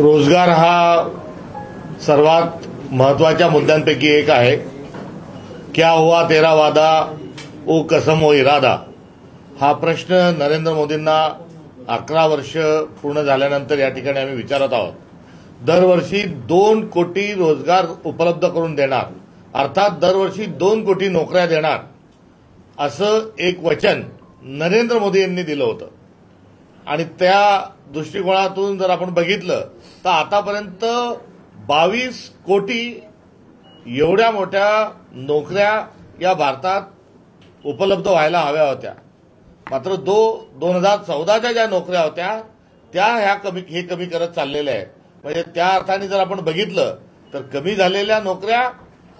रोजगार हा सर्वात महत्वाच्या मुद्द्यांपैकी एक आहे। क्या हुआ तेरा वादा ओ कसम ओ इरादा हा प्रश्न नरेंद्र मोदींना 11 वर्ष पूर्ण झाल्यानंतर या ठिकाणी आम्ही विचारत आहोत। दरवर्षी 2 कोटी रोजगार उपलब्ध करून देणार, अर्थात दरवर्षी 2 कोटी नोकऱ्या देणार असं एक वचन नरेंद्र मोदी यांनी दिलं होतं। आणि त्या दृष्टिकोनातून जर आपण बघितलं तर आतापर्यंत 22 कोटी एवढ्या मोठ्या नोकऱ्या या भारतात उपलब्ध व्हायला हव्या होत्या। मात्र 2014च्या ज्या नोकऱ्या होत्या त्या हे कमी करत चाललेल्या आहेत। म्हणजे त्या अर्थाने जर आपण बघितलं तर कमी झालेल्या नोकऱ्या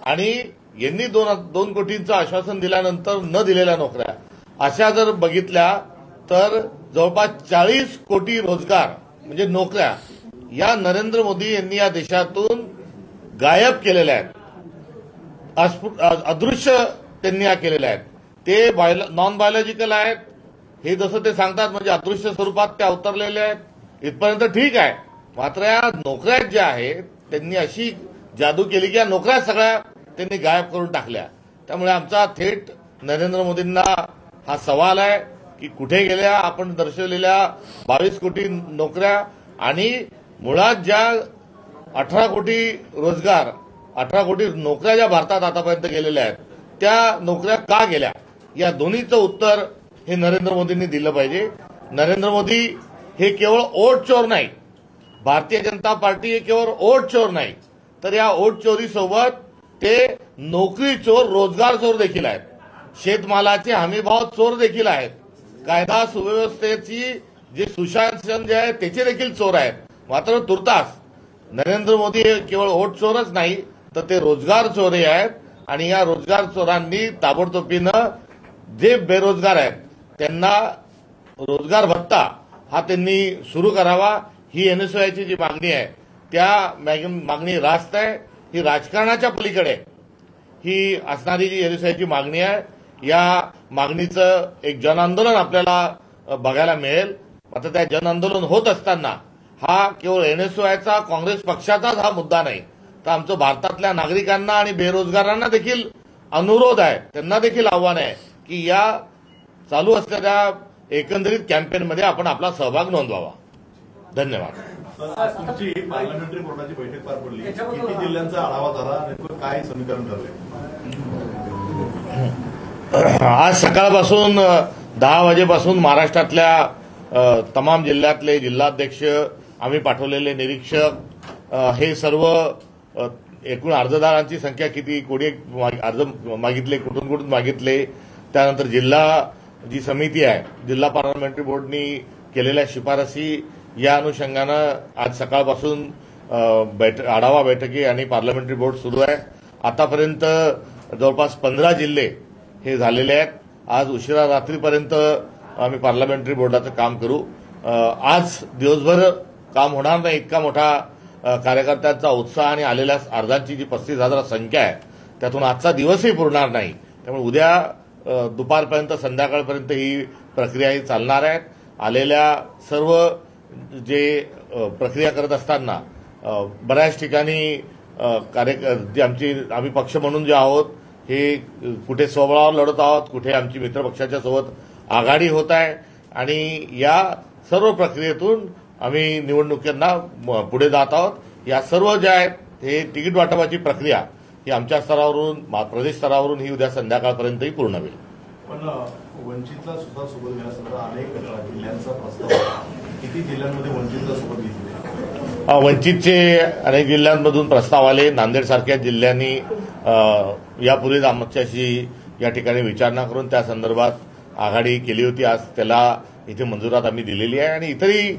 आणि यांनी 2 कोटींचं आश्वासन दिल्यानंतर न दिलेल्या नोकऱ्या अशा जर बघितल्या तर जवळपास 40 कोटी रोजगार म्हणजे नोकऱ्या या नरेंद्र मोदी यांनी या देशातून गायब केलेल्या आहेत, अदृश्य त्यांनी या केलेल्या आहेत। ते नॉन बायोलॉजिकल आहेत हे जसं ते सांगतात, म्हणजे अदृश्य स्वरूपात त्या अवतरलेल्या आहेत इथपर्यंत ठीक आहे। मात्र या नोकऱ्या ज्या आहेत त्यांनी अशी जादू केली की या नोकऱ्या सगळ्या त्यांनी गायब करून टाकल्या। त्यामुळे आमचा थेट नरेंद्र मोदींना हा सवाल आहे की कुठे गेल्या आपण दर्शवलेल्या 22 कोटी नोकऱ्या आणि मुळात ज्या 18 कोटी रोजगार 18 कोटी नोकऱ्या ज्या भारतात आतापर्यंत गेलेल्या आहेत त्या नोकऱ्या का गेल्या, या दोन्हीचं उत्तर हे नरेंद्र मोदींनी दिलं पाहिजे। नरेंद्र मोदी हे केवळ ओट चोर नाही, भारतीय जनता पार्टी हे केवळ ओट चोर नाही, तर या ओट चोरीसोबत ते नोकरी चोर रोजगार चोर देखील आहेत, शेतमालाचे हमीभाव चोर देखील आहेत, कायदा सुव्यवस्थेची जे सुशासन जे आहे त्याचे देखील चोर आहेत। मात्र तुर्तास नरेंद्र मोदी हे केवळ ओट चोरच नाही तर ते रोजगार चोरही आहेत। आणि या रोजगार चोरांनी ताबडतोबीनं जे बेरोजगार आहेत त्यांना रोजगार भत्ता हा त्यांनी सुरू करावा, ही एनएसयूआयची जी मागणी आहे त्या मागणी रास्त आहे, ही राजकारणाच्या पलीकडे ही असणारी जी एनएसयूआयची मागणी आहे। या मागणीचं एक जनआंदोलन आपल्याला बघायला मिळेल। मात्र त्या जनआंदोलन होत असताना हा केवळ एनएसयूआयचा काँग्रेस पक्षाचाच हा मुद्दा नाही, तर आमचं भारतातल्या नागरिकांना आणि बेरोजगारांना देखील अनुरोध आहे, त्यांना देखील आव्हान आहे की या चालू असलेल्या एकंदरीत कॅम्पेनमध्ये आपण आपला सहभाग नोंदवावा। धन्यवाद। तुमची पार्लमेंटरी बोर्डाची बैठक पार पडली, किती जिल्ह्यांचा आढावा झाला आणि काय समीकरण ठरले? आज सकाळपासून 10 वाजेपासून महाराष्ट्रातल्या तमाम जिल्ह्यातले जिल्हाध्यक्ष, आम्ही पाठवलेले निरीक्षक हे सर्व एकूण अर्जदारांची संख्या किती, कोणी अर्ज मागितले, कुठून मागितले, त्यानंतर जिल्हा जी समिती आहे जिल्हा पार्लमेंटरी बोर्डनी केलेल्या शिफारसी या अनुषंगानं आज सकाळपासून आढावा बैठकी आणि पार्लमेंटरी बोर्ड सुरू आहे। आतापर्यंत जवळपास 15 जिल्हे हे झालेले आहेत। आज उशिरा रात्रीपर्यंत आम्ही पार्लमेंटरी बोर्डाचं काम करू। आज दिवसभर काम होणार नाही, इतका मोठा कार्यकर्त्यांचा उत्साह आणि आलेल्या अर्जांची जी 35,000 संख्या आहे त्यातून आजचा दिवसही पुरणार नाही। त्यामुळे उद्या दुपारपर्यंत संध्याकाळपर्यंत ही प्रक्रिया ही चालणार आहे। आलेल्या सर्व जे प्रक्रिया करत असताना बऱ्याच ठिकाणी जे आम्ही पक्ष म्हणून जे आहोत हे कुठे स्वबळावर लढत आहोत, कुठे आमची मित्रपक्षाच्या सोबत आघाडी होत आहे आणि या सर्व प्रक्रियेतून आम्ही निवडणुकींना पुढे जात आहोत। या सर्व जे आहेत हे तिकीट वाटपाची प्रक्रिया ही आमच्या स्तरावरून प्रदेश स्तरावरून ही उद्या संध्याकाळपर्यंतही पूर्ण होईल। पण वंचितला सुद्धा सोबत घेण्यासाठी अनेक जिल्ह्यांचा प्रस्ताव, किती जिल्ह्यांमध्ये वंचितला सोबत घेतले? वंचितचे अनेक जिल्ह्यांमधून प्रस्ताव आले। नांदेड सारख्या जिल्ह्यांनी यापूर्वीच आमच्याशी या ठिकाणी विचारणा करून त्या संदर्भात आघाडी केली होती। आज त्याला इथे मंजुरात आम्ही दिलेली आहे आणि इतरही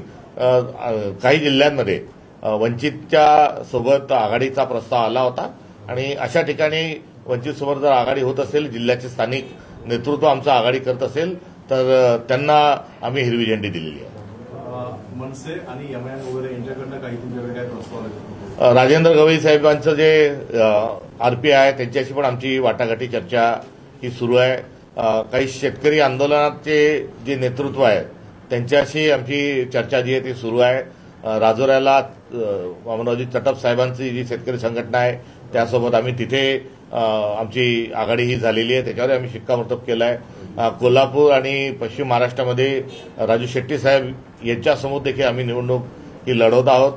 काही जिल्ह्यांमध्ये वंचितच्या सोबत आघाडीचा प्रस्ताव आला होता आणि अशा ठिकाणी वंचित सोबत जर आघाडी होत असेल, जिल्ह्याचे स्थानिक नेतृत्व आमचं आघाडी करत असेल तर त्यांना आम्ही हिरवी झेंडी दिलेली आहे। मनसे आणि एमआयएम वगैरे यांच्याकडनं काही तुमच्याकडे काय प्रस्ताव आले? राजेंद्र गवई साहेबांचं जे आरपीआय आहे त्यांच्याशी पण आमची वाटाघाटी चर्चा ही सुरू आहे। काही शेतकरी आंदोलनाचे जे नेतृत्व आहे त्यांच्याशी आमची चर्चा जी आहे ती सुरू आहे। राजोऱ्याला वामनरावजी चटप साहेबांची जी शेतकरी संघटना आहे त्यासोबत आम्ही तिथे आमची आघाडी ही झालेली आहे, त्याच्यावर आम्ही शिक्कामोर्तब केलं आहे. कोल्हापूर आणि पश्चिम महाराष्ट्रामध्ये राजू शेट्टी साहेब यांच्यासमोर देखील आम्ही निवडणूक ही लढवत आहोत.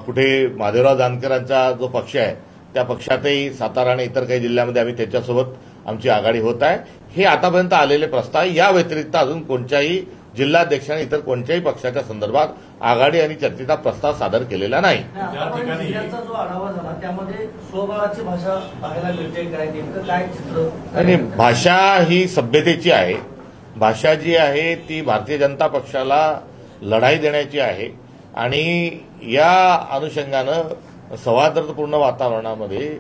कुठे महादेवराव जानकरांचा जो पक्ष आहे त्या पक्षातही सातारा आणि इतर काही जिल्ह्यामध्ये आम्ही त्याच्यासोबत आमची आघाडी होत आहे. हे आतापर्यंत आलेले प्रस्ताव, या व्यतिरिक्त अजून कोणत्याही जिल्हाध्यक्ष आणि इतर कोणत्याही पक्षाच्या संदर्भात आघाडी आणि चर्चेचा प्रस्ताव सादर केलेला नाही. जिल्ह्याचा जो आढावा झाला त्यामध्ये स्वबळाची भाषा पाहायला मिळते काय, नेमकं काय चित्र? आणि भाषा ही सभ्यतेची आहे. भाषा जी आहे ती भारतीय जनता पक्षाला लढाई देण्याची आहे आणि या अनुषंगानं सौहार्दपूर्ण वातावरणामध्ये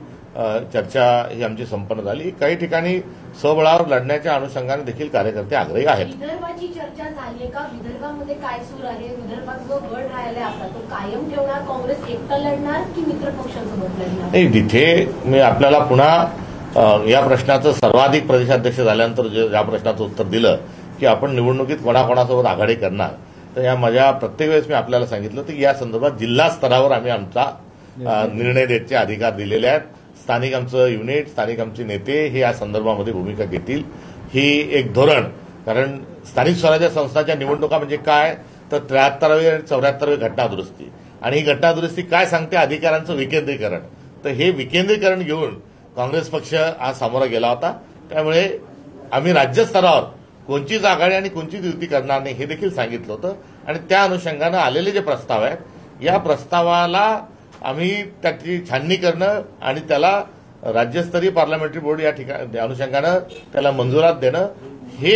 चर्चा ही आमची संपन्न झाली. काही ठिकाणी स्वबळावर लढण्याच्या अनुषंगाने देखील कार्यकर्ते आग्रही आहेत. विदर्भाची चर्चा झाली का? विदर्भामध्ये काय सूर आहे? विदर्भात जो गड राहिला आता तो कायम ठेवणार काँग्रेस, एकटा लढणार की मित्र पक्षांसोबत लढणार? नाही, तिथे मी आपल्याला पुन्हा या प्रश्नाचं सर्वाधिक प्रदेशाध्यक्ष झाल्यानंतर ज्या प्रश्नाचं उत्तर दिलं की आपण निवडणुकीत कोणाकोणासोबत आघाडी करणार, तर या माझ्या प्रत्येक वेळेस मी आपल्याला सांगितलं की या संदर्भात जिल्हा स्तरावर आम्ही आमचा निर्णय देण्याचे अधिकार दिलेले आहेत. स्थानिक आमचं युनिट, स्थानिक आमचे नेते हे या संदर्भामध्ये भूमिका घेतील. ही एक धोरण, कारण स्थानिक स्वराज्य संस्थांच्या निवडणुका म्हणजे काय तर 73वी आणि 74वी घटनादुरुस्ती, आणि ही घटनादुरुस्ती काय सांगते? अधिकारांचं विकेंद्रीकरण. तर हे विकेंद्रीकरण घेऊन काँग्रेस पक्ष आज सामोरा गेला होता. त्यामुळे आम्ही राज्यस्तरावर कोणचीच आघाडी आणि कोणचीच युती करणार नाही हे देखील सांगितलं होतं. आणि त्या अनुषंगानं आलेले जे प्रस्ताव आहेत या प्रस्तावाला आम्ही त्याची छाननी करणं आणि त्याला राज्यस्तरीय पार्लमेंटरी बोर्ड या ठिकाणी अनुषंगानं त्याला मंजुरात देणं, हे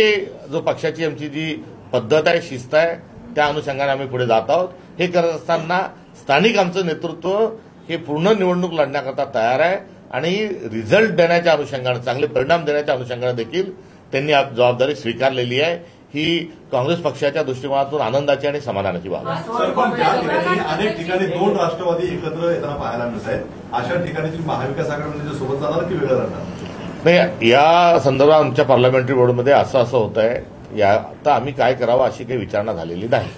जो पक्षाची आमची जी पद्धत आहे, शिस्त आहे, त्या अनुषंगाने आम्ही पुढे जात आहोत. हे करत असताना स्थानिक आमचं नेतृत्व हे पूर्ण निवडणूक लढण्याकरता तयार आहे आणि रिझल्ट देण्याच्या अनुषंगानं, चांगले परिणाम देण्याच्या अनुषंगानं देखील त्यांनी जबाबदारी स्वीकारलेली आहे. ही काँग्रेस पक्षाच्या दृष्टिकोनातून आनंदाची आणि समाधानाची बाब आहे. सर, पण त्या ठिकाणी अनेक ठिकाणी दोन राष्ट्रवादी एकत्र येताना पाहायला मिळत आहेत. अशा ठिकाणी तुम्ही महाविकास आघाडीमध्ये सोबत जाणार की वेगळं राहणार? नाही, या संदर्भात आमच्या पार्लमेंटरी बोर्डमध्ये असं होत आहे. या आता आम्ही काय करावं अशी काही विचारणा झालेली नाही.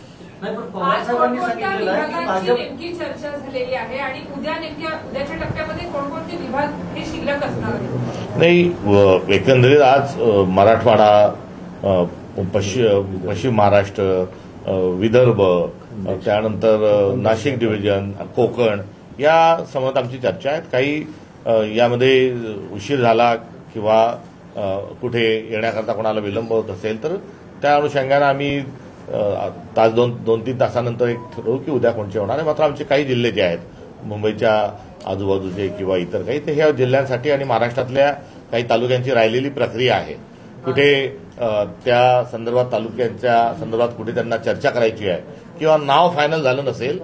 नाही, पण पवार साहेबांनी सांगितलेलं आहे की भाजप नेमकी चर्चा झालेली आहे आणि उद्याच्या टप्प्यामध्ये कोणकोणते विभाग हे शिल्लक असणार आहेत? नाही, एकंदरीत आज मराठवाडा, पश्चिम महाराष्ट्र, विदर्भ, त्यानंतर नाशिक डिव्हिजन, कोकण या संबंधात आमची चर्चा आहे. काही यामध्ये उशीर झाला किंवा कुठे येण्याकरता कोणाला विलंब होत असेल तर त्या अनुषंगानं आम्ही तास 2-3 तासानंतर एक ठरवू की उद्या कोणते होणार आहे. मात्र आमचे काही जिल्हे जे आहेत मुंबईच्या आजूबाजूचे किंवा इतर काही, ते ह्या जिल्ह्यांसाठी आणि महाराष्ट्रातल्या काही तालुक्यांची राहिलेली प्रक्रिया आहे. कुठे त्या संदर्भात तालुक्यांच्या संदर्भात कुठे त्यांना चर्चा करायची आहे किंवा नाव फायनल झालं नसेल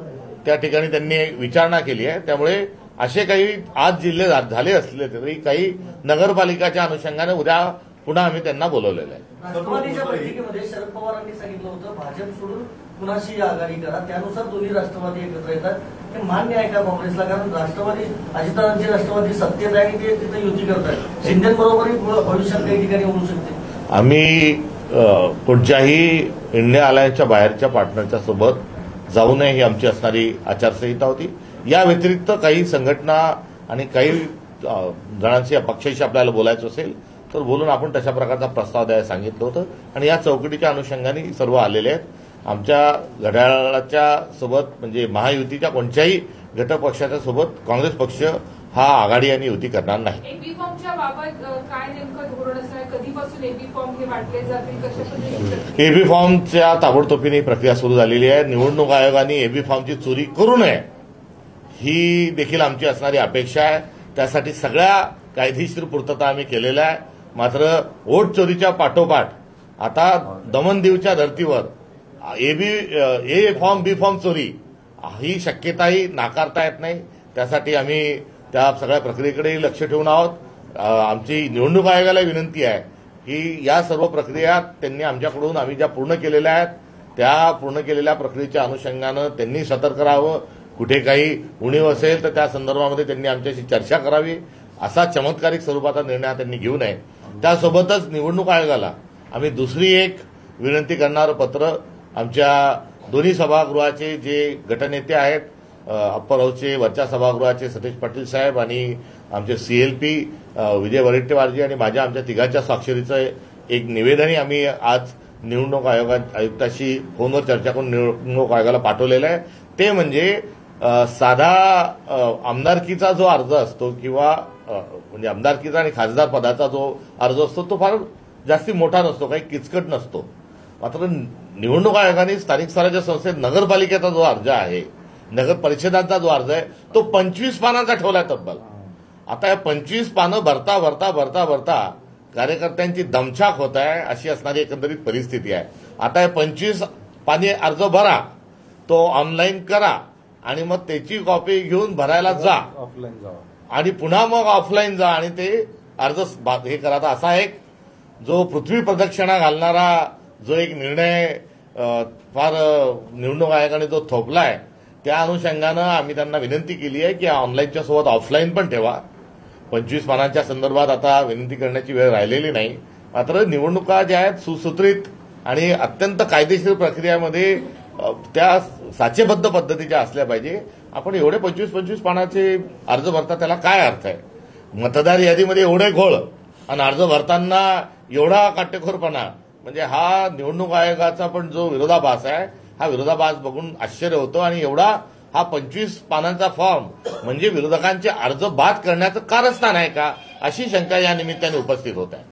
त्या ठिकाणी त्यांनी विचारणा केली आहे. त्यामुळे असे काही आज जिल्हे झाले असले तरी काही नगरपालिकाच्या अनुषंगाने उद्या पुन्हा आम्ही त्यांना बोलवलेलं आहे. राष्ट्रवादीच्या बैठकीमध्ये शरद पवारांनी सांगितलं होतं भाजप सोडून कुणाशी आघाडी करा, त्यानुसार दोन्ही राष्ट्रवादी एकत्र येतात. हे मान्य आहे का काँग्रेसला? कारण राष्ट्रवादी, अजितदादांची राष्ट्रवादी सत्तेत आहे आणि ते तिथे युती करतात. शिंदेबरोबरही भविष्यात काही ठिकाणी होऊ शकते. आम्ही कोणत्याही इंडिया अलायन्सच्या बाहेरच्या पार्टनरच्या सोबत जाऊ नये ही आमची असणारी आचारसंहिता होती. या व्यतिरिक्त काही संघटना आणि काही जणांशी पक्षाशी आपल्याला बोलायचं असेल तर बोलून आपण तशा प्रकारचा प्रस्ताव द्यायला सांगितलं होतं आणि या चौकटीच्या अनुषंगाने सर्व आलेले आहेत. आमच्या घड्याळाच्या सोबत म्हणजे महायुतीच्या कोणत्याही घटक पक्षाच्या सोबत काँग्रेस पक्ष हा आघाडी आणि युती करणार नाही. एबी फॉर्मच्या बाबत काय नेमकं धोरण असणार? कधीपासून एबी फॉर्म हे वाटले जातील? कशा पद्धतीने? एबी फॉर्मच्या ताबडतोबीने प्रक्रिया सुरू झालेली आहे. निवडणूक आयोगाने एबी फॉर्मची चोरी करू नये ही देखील आमची असणारी अपेक्षा आहे. त्यासाठी सगळ्या कायदेशीर पूर्तता आम्ही केलेल्या आहे. मात्र वोट चोरीच्या पाठोपाठ आता दमनदीवच्या धर्तीवर ए फॉर्म बी फॉर्म चोरी ही शक्यताही नाकारता येत नाही. त्यासाठी आम्ही त्या सगळ्या प्रक्रियेकडे लक्ष ठेवून आहोत. आमची निवडणूक आयोगाला विनंती आहे की या सर्व प्रक्रिया त्यांनी आमच्याकडून आम्ही ज्या पूर्ण केलेल्या आहेत त्या पूर्ण केलेल्या प्रक्रियेच्या अनुषंगानं त्यांनी सतर्क राहावं. कुठे काही उणीव असेल तर त्या संदर्भामध्ये त्यांनी आमच्याशी चर्चा करावी. असा चमत्कारिक स्वरूपाचा निर्णय त्यांनी घेऊ नये. त्यासोबतच निवडणूक आयोगाला आम्ही दुसरी एक विनंती करणारं पत्र आमच्या दोन्ही सभागृहाचे जे गटनेते आहेत अप्पर हाऊसचे वरच्या सभागृहाचे सतीश पाटील साहेब आणि आमचे CLP विजय वडेट्टीवारजी आणि आमच्या तिघांच्या स्वाक्षरीचं एक निवेदनही आम्ही आज निवडणूक आयुक्ताशी फोनवर चर्चा करून निवडणूक आयोगाला पाठवलेलं आहे. ते म्हणजे साधा आमदारकीचा जो अर्ज असतो किंवा म्हणजे आमदारकीचा आणि खासदार पदाचा जो अर्ज असतो तो फार जास्ती मोठा नसतो, काही किचकट नसतो. मात्र निवडणूक आयोगाने स्थानिक स्वराज्य संस्थेत नगरपालिकेचा जो अर्ज आहे, नगर परिषदांचा जो अर्ज आहे तो 25 पानांचा ठेवलाय तब्बल. आता या 25 पानं भरता भरता भरता भरता कार्यकर्त्यांची दमछाक होत आहे, अशी असणारी एकंदरीत परिस्थिती आहे. आता हे 25 पानी अर्ज भरा, तो ऑनलाईन करा आणि मग त्याची कॉपी घेऊन भरायला जा आणि पुन्हा मग ऑफलाईन जा आणि ते अर्ज हे करा. आता असा एक जो पृथ्वी प्रदक्षिणा घालणारा जो एक निर्णय फार निवडणूक आयोगाने जो थोपलाय, त्या अनुषंगानं आम्ही त्यांना विनंती केली आहे की ऑनलाईनच्या सोबत ऑफलाईन पण ठेवा. 25 पानांच्या संदर्भात आता विनंती करण्याची वेळ राहिलेली नाही. मात्र निवडणुका ज्या आहेत सुसूत्रित आणि अत्यंत कायदेशीर प्रक्रियामध्ये त्या साचेबद्ध पद्धतीच्या असल्या पाहिजे. आपण एवढे 25 पानाचे अर्ज भरता त्याला काय अर्थ आहे? मतदार यादीमध्ये एवढे घोळ आणि अर्ज भरताना एवढा काटेकोरपणा, म्हणजे हा निवडणूक आयोगाचा पण जो विरोधाभास आहे, हा विरोधाभास बघून आश्चर्य होतं. आणि एवढा हा 25 पानांचा फॉर्म म्हणजे विरोधकांचे अर्ज बाद करण्याचं कारस्थान आहे का, अशी शंका या निमित्ताने उपस्थित होत आहे.